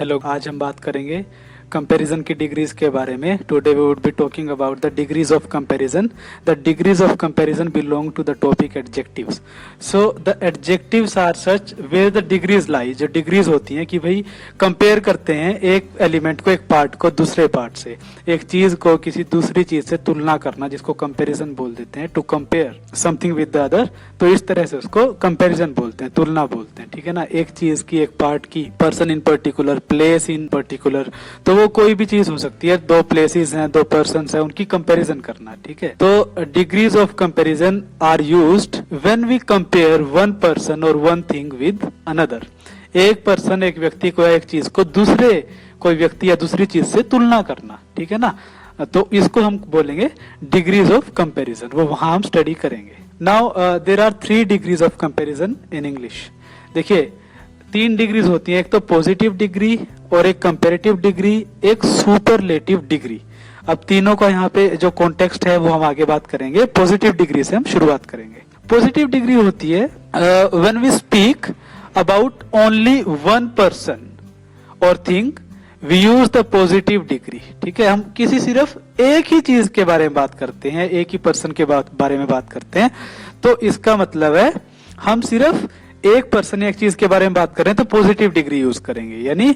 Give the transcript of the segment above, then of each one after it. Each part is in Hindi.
हेलो, आज हम बात करेंगे कंपैरिजन की डिग्रीज के बारे में। Today we would be talking about the degrees of comparison. The degrees of comparison belong to the topic adjectives. So the adjectives are such where the degrees lie. जो डिग्रीज होती हैं कि भाई कंपेयर करते हैं एक एलिमेंट को, एक पार्ट को दूसरे पार्ट से, एक चीज को किसी दूसरी चीज से तुलना करना, जिसको कंपैरिजन बोल देते हैं। To compare something with the other, तो इस तरह से उसको कंपैरिजन बोलते हैं, तुलना बोलते हैं। ठीक है ना, एक चीज की, एक पार्ट की, person in particular, place in particular, तो वो कोई भी चीज हो सकती है। दो प्लेसेस हैं, दो पर्सन्स हैं, उनकी कंपैरिजन करना। ठीक है, तो degrees of comparison are used when we compare one person और वन थिंग विद अनदर। एक पर्सन, एक व्यक्ति को या एक चीज को दूसरे कोई व्यक्ति या दूसरी चीज से तुलना करना। ठीक है ना, तो इसको हम बोलेंगे डिग्रीज ऑफ कंपैरिजन। वो वहां हम स्टडी करेंगे। Now there are 3 degrees of comparison in English. देखिए, 3 डिग्रीज होती हैं, एक तो पॉजिटिव डिग्री और एक कंपैरेटिव डिग्री, एक सुपरलेटिव डिग्री। अब तीनों का यहाँ पे जो कॉन्टेक्स्ट है वो हम आगे बात करेंगे। पॉजिटिव डिग्री से हम शुरुआत करेंगे। पॉजिटिव डिग्री होती है when we speak about only one person और thing, we use the positive degree. ठीक है, हम किसी सिर्फ एक ही चीज के बारे में बात करते हैं, एक ही पर्सन के बारे में बात करते हैं, तो इसका मतलब है हम सिर्फ एक पर्सन या एक चीज के बारे में बात कर रहे हैं, तो पॉजिटिव डिग्री यूज करेंगे, यानी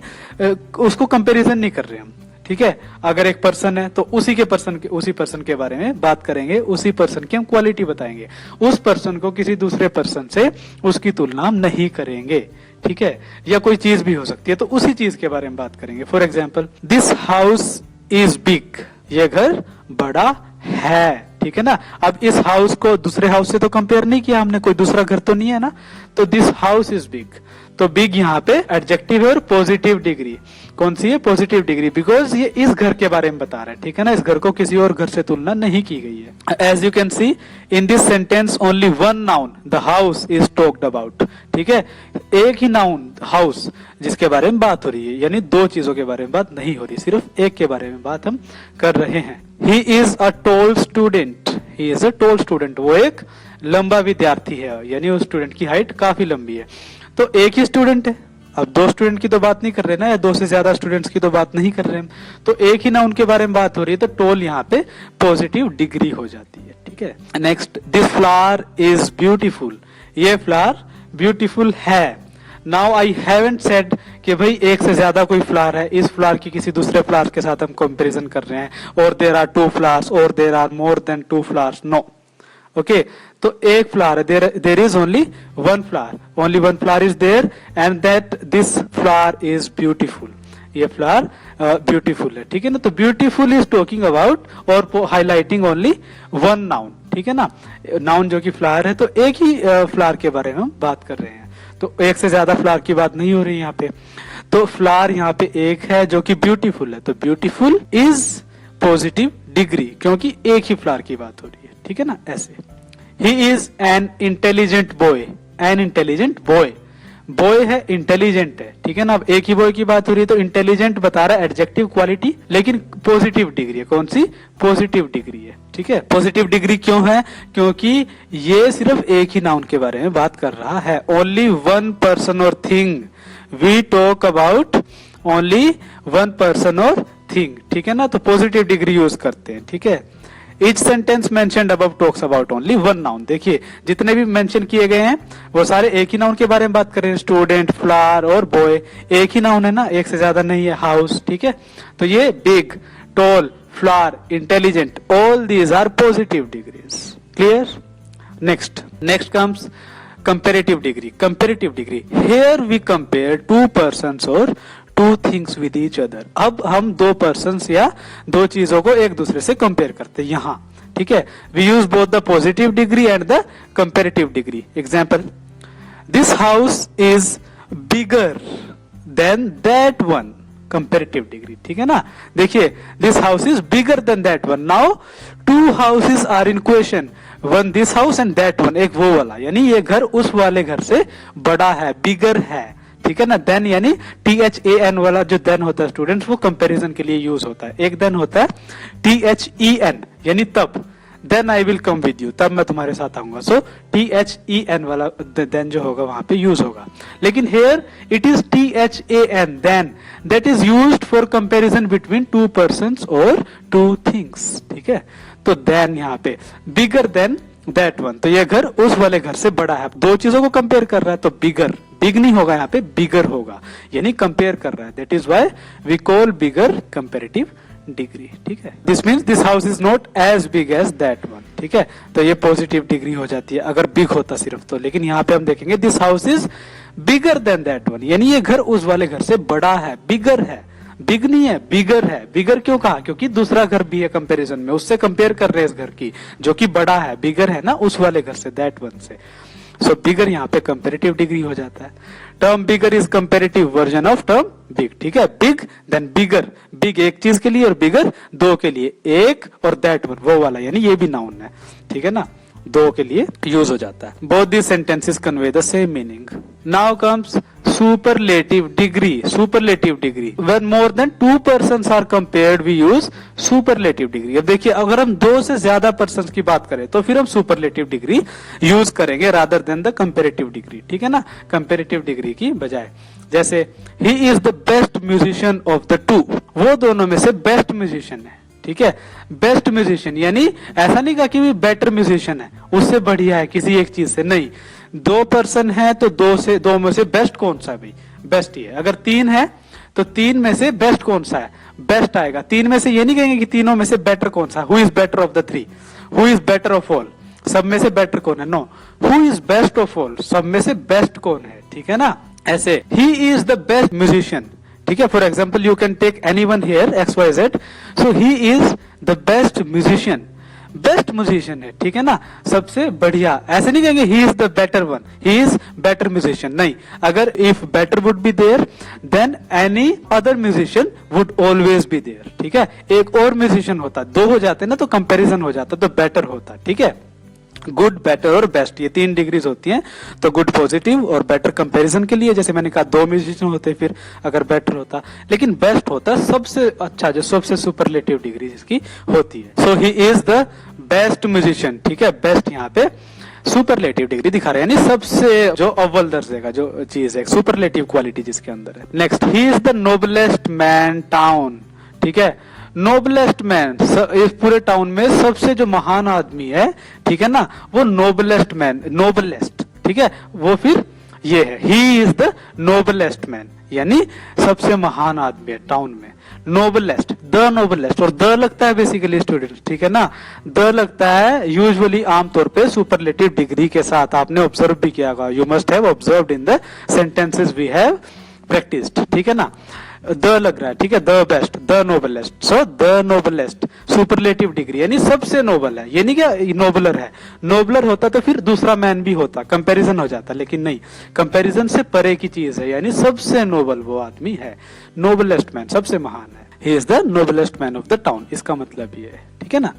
उसको कंपैरिजन नहीं कर रहे हम। ठीक है, अगर एक पर्सन है तो उसी पर्सन के बारे में बात करेंगे, उसी पर्सन की हम क्वालिटी बताएंगे। उस पर्सन को किसी दूसरे पर्सन से उसकी तुलना हम नहीं करेंगे। ठीक है, या कोई चीज भी हो सकती है, तो उसी चीज के बारे में बात करेंगे। For example, this house is big, ये घर बड़ा है। ठीक है ना, अब इस हाउस को दूसरे हाउस से तो कंपेयर नहीं किया हमने, कोई दूसरा घर तो नहीं है ना, तो दिस हाउस इज बिग। तो बिग यहाँ पे एडजेक्टिव है और पॉजिटिव डिग्री कौन सी है? पॉजिटिव डिग्री, बिकॉज ये इस घर के बारे में बता रहा है। ठीक है ना, इस घर को किसी और घर से तुलना नहीं की गई है। As you can see in this sentence only one noun the house is talked about. ठीक है, एक ही नाउन हाउस जिसके बारे में बात हो रही है, यानी 2 चीजों के बारे में बात नहीं हो रही, सिर्फ एक के बारे में बात हम कर रहे हैं। He is a tall student, he is a tall student, वो एक लंबा विद्यार्थी है, यानी उस स्टूडेंट की हाइट काफी लंबी है। तो एक ही स्टूडेंट है, अब 2 स्टूडेंट की तो बात नहीं कर रहे ना, या 2 से ज्यादा स्टूडेंट्स की तो बात नहीं कर रहे हैं, तो एक ही ना उनके बारे में बात हो रही है, तो टॉल यहाँ पे पॉजिटिव डिग्री हो जाती है। ठीक है, next, this flower is beautiful, ये फ्लावर ब्यूटीफुल है। नाउ आई हैवंट सेड कि भाई एक से ज्यादा कोई फ्लावर है, इस फ्लावर की किसी दूसरे फ्लावर के साथ हम कंपैरिजन कर रहे हैं, और देयर आर 2 फ्लावर्स और there are more than 2 flowers. No, okay, तो एक फ्लावर है, there is only one flower, only one flower is there, and that this flower is beautiful, ये फ्लावर ब्यूटीफुल है। ठीक है ना, तो ब्यूटीफुल इज टॉकिंग अबाउट और हाईलाइटिंग ओनली वन नाउन। ठीक है ना, नाउन जो कि फ्लावर है, तो एक ही फ्लावर के बारे में हम बात कर रहे हैं, तो एक से ज्यादा फ्लावर की बात नहीं हो रही यहाँ पे। तो फ्लावर यहाँ पे एक है जो कि ब्यूटीफुल है, तो ब्यूटीफुल इज पॉजिटिव डिग्री, क्योंकि एक ही फ्लावर की बात हो रही है। ठीक है ना, ऐसे। ही is an intelligent boy, an intelligent boy, boy है, इंटेलिजेंट है। ठीक है ना, अब एक ही बॉय की बात हो रही है, तो इंटेलिजेंट बता रहा है एडजेक्टिव क्वालिटी, लेकिन पॉजिटिव डिग्री है, कौन सी? पॉजिटिव डिग्री है। ठीक है, पॉजिटिव डिग्री क्यों है? क्योंकि ये सिर्फ एक ही नाउन के बारे में बात कर रहा है, ओनली वन पर्सन और thing, we talk about only one person और थिंग। ठीक है ना, तो पॉजिटिव डिग्री यूज करते हैं। ठीक है, Each sentence mentioned above talks about only one noun। देखिए, जितने भी मेंशन किए गए हैं वो सारे एक ही नाउन के बारे में बात कर रहे हैं, स्टूडेंट, फ्लावर और बॉय, एक ही नाउन है ना, एक से ज्यादा नहीं है। हाउस, ठीक है, तो ये big, tall, flower, intelligent, all these are positive degrees. Clear? Next comes comparative degree. Comparative degree, here we compare 2 persons और 2 things with each other। अब हम 2 persons या 2 चीजों को एक दूसरे से कंपेयर करते हैं यहाँ। ठीक है, we use both the positive degree and the comparative degree. Example, this house is bigger than that one, comparative degree. ठीक है ना, देखिए, this house is bigger than that one. Now 2 houses are in question, one this house and that one, एक वो वाला, यानी ये घर उस वाले घर से बड़ा है, बिगर है। ठीक है ना, देन यानी THAN वाला जो देन होता है स्टूडेंट्स, वो कंपैरिजन के लिए यूज होता है। एक देन होता है THEN, यानी तब, then I will come with you, तब मैं तुम्हारे साथ आऊंगा। सो THEN वाला देन जो होगा वहां पे यूज होगा। लेकिन here it is THAN, than, that is used for comparison between two persons और टू थिंग्स। ठीक है, तो देन यहाँ पे बिगर देन दैट वन, तो ये घर उस वाले घर से बड़ा है। दो चीजों को कंपेयर कर रहा है, तो बिगर, बिग नहीं होगा यहाँ पे, बिगर होगा, यानी कंपेयर कर रहा है। That is why we call bigger comparative degree. ठीक है, this means this house is not as big as that one. ठीक है, तो ये पॉजिटिव डिग्री हो जाती है अगर बिग होता सिर्फ तो। लेकिन यहाँ पे हम देखेंगे this house is bigger than that one, यानी ये घर उस वाले घर से बड़ा है, बिगर है, बिग नहीं है, बिगर है। बिगर क्यों कहा? क्योंकि दूसरा घर भी है कंपैरिजन में, उससे कंपेयर कर रहे हैं इस घर की जो कि बड़ा है, बिगर है ना उस वाले घर से, दैट वन से। सो बिगर यहाँ पे कंपैरेटिव डिग्री हो जाता है। Term bigger is comparative version of term big. ठीक है, बिग देन बिगर, बिग एक चीज के लिए और बिगर दो के लिए, एक और दैट वन वो वाला, यानी ये भी नाउन है। ठीक है ना, दो के लिए यूज हो जाता है। Both this sentences convey the same meaning. Now comes superlative degree. Superlative degree, when more than two persons are compared we use superlative degree. अब देखिए, अगर हम दो से ज्यादा पर्सन्स की बात करें तो फिर हम सुपरलेटिव डिग्री यूज करेंगे rather than the comparative degree. ठीक है ना, कंपेरेटिव डिग्री की बजाय। जैसे ही is the best musician of the two, वो दोनों में से बेस्ट म्यूजिशियन है। ठीक है, बेस्ट म्यूजिशियन, यानी ऐसा नहीं कहा कि भी बेटर म्यूजिशियन है, उससे बढ़िया है किसी एक चीज से, नहीं। दो पर्सन है तो दो में से बेस्ट कौन सा है भाई? बेस्ट ही है। अगर तीन है तो तीन में से बेस्ट कौन सा है? बेस्ट आएगा। तीन में से ये नहीं कहेंगे कि तीनों में से बेटर कौन सा, who is better of the three, who is better of all, सब में से बेटर कौन है, no, who is best of all, सब में से बेस्ट कौन है। ठीक है ना, ऐसे ही इज द बेस्ट म्यूजिशियन। ठीक है, for example you can take anyone here XYZ, so he is the best musician, best musician है। ठीक है ना, सबसे बढ़िया। ऐसे नहीं कहेंगे he is the better one, he is better musician, नहीं। अगर if better would be there then any other musician would always be there. ठीक है, एक और म्यूजिशियन होता, दो हो जाते ना तो कंपैरिजन हो जाता, तो बेटर होता। ठीक है, गुड, बेटर और बेस्ट, ये तीन डिग्रीज होती हैं। तो गुड पॉजिटिव और बेटर कंपैरिजन के लिए, जैसे मैंने कहा दो म्यूजिशियन होते फिर अगर बेटर होता, लेकिन बेस्ट होता सबसे अच्छा, जो सबसे सुपरलेटिव डिग्री जिसकी होती है। So he is the best musician. ठीक है, बेस्ट यहाँ पे सुपरलेटिव डिग्री दिखा रहे हैं, यानी सबसे जो अव्वल दर्जे का जो चीज है, सुपरलेटिव क्वालिटी जिसके अंदर है। Next, he is the noblest man town. ठीक है, नोबलेस्ट मैन, इस पूरे टाउन में सबसे जो महान आदमी है, ठीक है ना, वो नोबलेस्ट मैन, नोबलेस्ट। ठीक है, वो फिर ये है, he is the noblest man, यानी सबसे महान आदमी है टाउन में। नोबलेस्ट, द नोबलेस्ट, और द लगता है बेसिकली स्टूडेंट, ठीक है ना, द लगता है यूजुअली आमतौर पे सुपरलेटिव डिग्री के साथ। आपने ऑब्जर्व भी किया होगा, you must have observed in the sentences we have practised. ठीक है ना, द लग रहा है। ठीक है, the best, the noblest, so the noblest superlative degree, यानी सबसे नोबल है। ये नहीं क्या नोबलर है, नोबलर होता तो फिर दूसरा मैन भी होता, कंपैरिजन हो जाता, लेकिन नहीं, कंपैरिजन से परे की चीज है, यानी सबसे नोबल वो आदमी है, नोबलेस्ट मैन, सबसे महान है। He is the noblest man of the town, इसका मतलब ये है। ठीक है ना,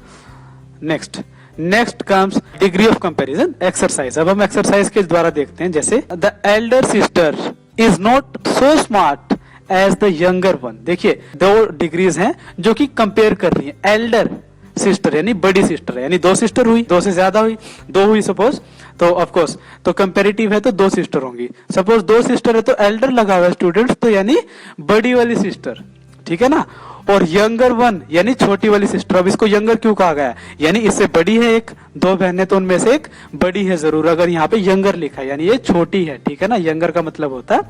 next comes degree of comparison exercise. अब हम एक्सरसाइज के द्वारा देखते हैं, जैसे the elder sister is not so smart as the younger one. देखिए, दो डिग्रीज हैं जो कि कंपेयर कर रही हैं। एल्डर सिस्टर यानी बड़ी सिस्टर है, यानी दो सिस्टर हुई, दो से ज्यादा हुई, दो हुई सपोज, तो ऑफ कोर्स तो कंपेरेटिव है तो दो सिस्टर होंगी। सपोज दो सिस्टर है तो एल्डर लगा हुआ है स्टूडेंट्स, तो यानी बड़ी वाली सिस्टर। ठीक है ना, और यंगर वन यानी छोटी वाली सिस्टर। अब इसको यंगर क्यों कहा गया? यानी इससे बड़ी है एक, दो बहनें तो उनमें से एक बड़ी है जरूर, अगर यहाँ पे यंगर लिखा है यानी ये छोटी है। ठीक है ना, यंगर का मतलब होता है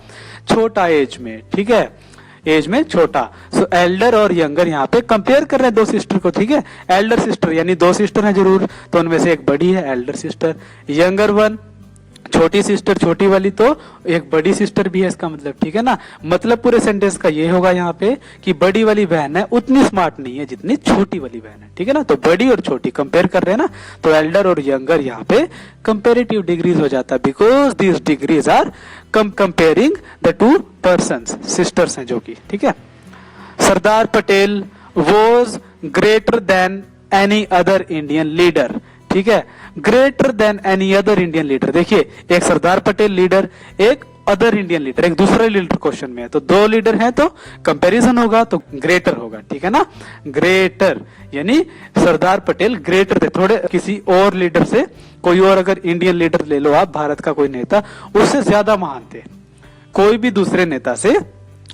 छोटा एज में। ठीक है, एज में छोटा। सो एल्डर और यंगर यहाँ पे कंपेयर कर रहे हैं दो सिस्टर को। ठीक है, एल्डर सिस्टर यानी दो सिस्टर है जरूर, तो उनमें से एक बड़ी है, एल्डर सिस्टर। यंगर वन छोटी सिस्टर, छोटी वाली तो एक बड़ी सिस्टर भी है, इसका मतलब। ठीक है ना, मतलब पूरे सेंटेंस का ये होगा यहाँ पे कि बड़ी वाली बहन है उतनी स्मार्ट नहीं है जितनी छोटी वाली बहन है। ठीक है ना, तो बड़ी और छोटी कंपेयर कर रहे हैं ना, तो एल्डर और यंगर यहाँ पे कंपेरेटिव डिग्रीज हो जाता है, because these degrees are comparing the two persons, sisters हैं जो कि। ठीक है, Sardar Patel was greater than any other Indian leader. ठीक है, greater than any other Indian leader. देखिए, एक सरदार पटेल लीडर, एक अदर इंडियन लीडर, एक दूसरा लीडर क्वेश्चन में है, तो दो लीडर हैं तो कंपैरिजन होगा तो ग्रेटर होगा, ठीक है ना। ग्रेटर यानी सरदार पटेल ग्रेटर थे थोड़े किसी और लीडर से, कोई और अगर इंडियन लीडर ले लो आप, भारत का कोई नेता, उससे ज्यादा महान थे। कोई भी दूसरे नेता से,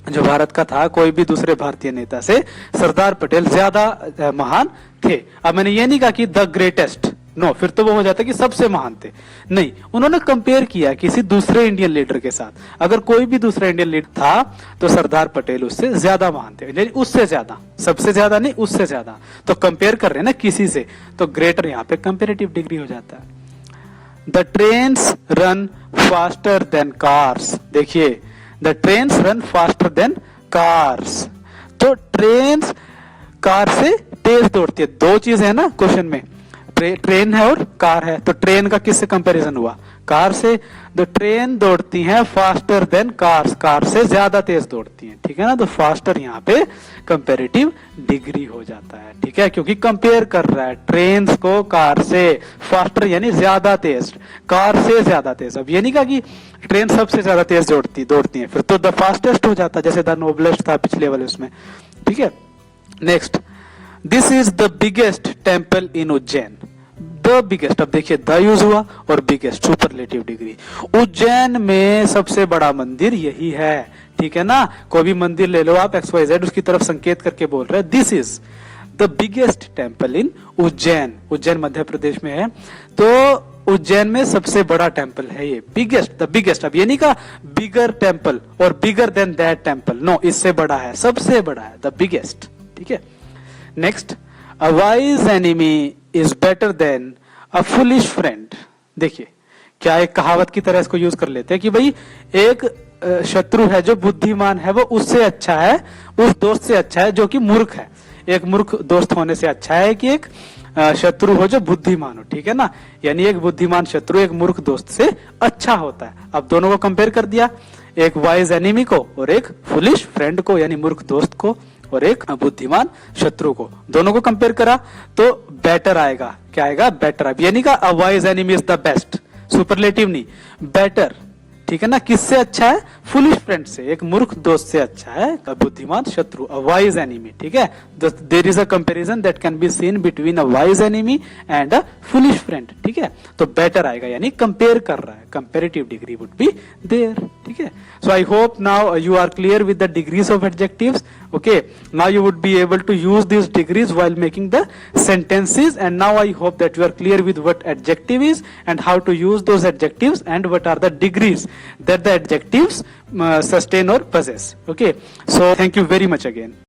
जो भारत का था, कोई भी दूसरे भारतीय नेता से सरदार पटेल ज्यादा महान थे। अब मैंने ये नहीं कहा कि द ग्रेटेस्ट, नो, फिर तो वो हो जाता कि सबसे महान थे, नहीं, उन्होंने कंपेयर किया किसी दूसरे इंडियन लीडर के साथ। अगर कोई भी दूसरा इंडियन लीडर था तो सरदार पटेल उससे ज्यादा महान थे, यानी उससे ज्यादा, सबसे ज्यादा नहीं, उससे ज्यादा। तो कंपेयर कर रहे हैं ना किसी से, तो ग्रेटर यहाँ पे कंपेरेटिव डिग्री हो जाता है। The trains run faster than cars, देखिए the trains run faster than cars, तो ट्रेन्स कार से तेज दौड़ती है। दो चीज है ना क्वेश्चन में, ट्रेन है और कार है, तो ट्रेन का किससे कंपैरिजन हुआ, कार से। तो ट्रेन दौड़ती हैं फास्टर देन कार्स, कार से ज्यादा तेज दौड़ती हैं, ठीक है ना। तो फास्टर यहाँ पे कंपैरेटिव डिग्री हो जाता है, ठीक है, क्योंकि कंपेयर कर रहा है ट्रेन को कार से। फास्टर यानी ज्यादा तेज, कार से ज्यादा तेज। अब ये नहीं कहा कि ट्रेन सबसे ज्यादा तेज दौड़ती है, फिर तो द फास्टेस्ट हो जाता, जैसे द नोबलेस्ट था पिछले वाले उसमें, ठीक है। Next, this is the biggest temple in Ujjain. The biggest, अब देखिए द यूज हुआ और बिगेस्ट, सुपरलेटिव डिग्री। उज्जैन में सबसे बड़ा मंदिर यही है, ठीक है ना। कोई भी मंदिर ले लो आप XYZ, उसकी तरफ संकेत करके बोल रहे हैं this is the biggest temple in Ujjain. Ujjain Madhya Pradesh में है, तो उज्जैन में सबसे बड़ा टेम्पल है ये, बिगेस्ट, द बिगेस्ट। अब ये नहीं कहा बिगर टेम्पल और bigger than that temple, no, इससे बड़ा है, सबसे बड़ा है, द बिगेस्ट, ठीक है। Next, a wise enemy is better than a foolish friend. देखिए क्या एक कहावत की तरह इसको यूज कर लेते हैं कि भाई एक शत्रु है जो बुद्धिमान है, वो उससे अच्छा है, उस दोस्त से अच्छा है जो कि मूर्ख है। एक मूर्ख दोस्त होने से अच्छा है कि एक शत्रु हो जो बुद्धिमान हो, ठीक है ना। यानी एक बुद्धिमान शत्रु एक मूर्ख दोस्त से अच्छा होता है। अब दोनों को कंपेयर कर दिया, एक वाइज एनिमी को और एक फुलिश फ्रेंड को, यानी मूर्ख दोस्त को और एक बुद्धिमान शत्रु को, दोनों को कंपेयर करा तो बेटर आएगा। क्या आएगा, बेटर। अब ये नहीं कहा अ wise enemy is the best, superlative नहीं, बेटर, ठीक है ना। किससे अच्छा है, फुलिश फ्रेंड से, एक मूर्ख दोस्त से अच्छा है बुद्धिमान शत्रु, अ वाइज एनिमी, ठीक है। There is a comparison that can be seen between a wise enemy and a foolish friend, ठीक है। तो बेटर आएगा, यानी कंपेयर कर रहा है, comparative degree would be there, ठीक है। So I hope now you are clear with the degrees of adjectives. Okay, now you would be able to use these degrees while making the sentences, and now I hope that you are clear with what adjective is and how to use those adjectives and what are the degrees that the adjectives sustain or possess. Okay, so thank you very much again.